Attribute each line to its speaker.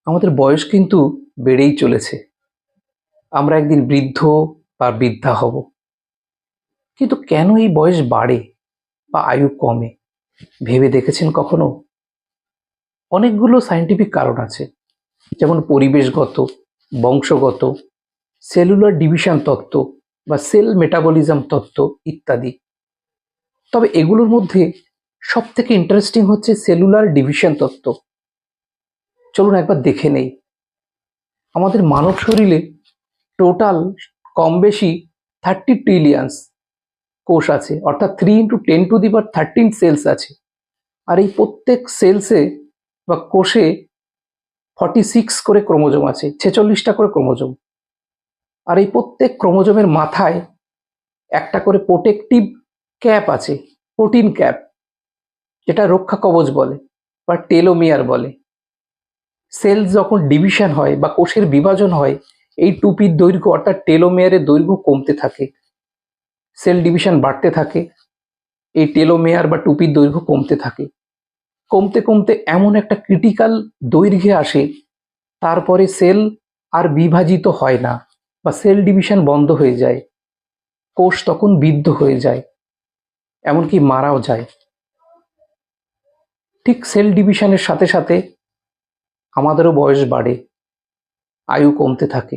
Speaker 1: আমাদের বয়স কিন্তু বেড়েই চলেছে। আমরা একদিন বৃদ্ধ বা বৃদ্ধা হব। কিন্তু কেন এই বয়স বাড়ে বা আয়ু কমে, ভেবে দেখেছেন কখনো? অনেকগুলো সায়েন্টিফিক কারণ আছে, যেমন পরিবেশগত, বংশগত, সেলুলার ডিভিশন তত্ত্ব বা সেল মেটাবলিজম তত্ত্ব ইত্যাদি। তবে এগুলোর মধ্যে সব থেকে ইন্টারেস্টিং হচ্ছে সেলুলার ডিভিশন তত্ত্ব। চলুন একবার দেখে নেই। আমাদের মানব শরীরে টোটাল কম বেশি 30 ট্রিলিয়ন্স কোষ আছে, অর্থাৎ 3 × 10⁻13 সেলস আছে। আর এই প্রত্যেক সেলসে বা কোষে 46 করে ক্রোমোজোম আছে, 46টা করে ক্রোমোজোম। আর এই প্রত্যেক ক্রোমোজোমের মাথায় একটা করে প্রোটেক্টিভ ক্যাপ আছে, প্রোটিন ক্যাপ, যেটা রক্ষা কবচ বলে বা টেলোমিয়ার বলে। সেল যখন ডিভিশন হয় বা কোষের বিভাজন হয়, এই টুপির দৈর্ঘ্য অর্থাৎ টেলোমিয়ারের দৈর্ঘ্য কমতে থাকে, সেল ডিভিশন বাড়তে থাকে, এই টেলোমেয়ার বা টুপির দৈর্ঘ্য কমতে থাকে। কমতে কমতে এমন একটা ক্রিটিক্যাল দৈর্ঘ্যে আসে, তারপরে সেল আর বিভাজিত হয় না বা সেল ডিভিশন বন্ধ হয়ে যায়। কোষ তখন বৃদ্ধ হয়ে যায়, এমনকি মারাও যায়। ঠিক সেল ডিভিশনের সাথে সাথে আমাদেরও বয়স বাড়ে, আয়ু কমতে থাকে।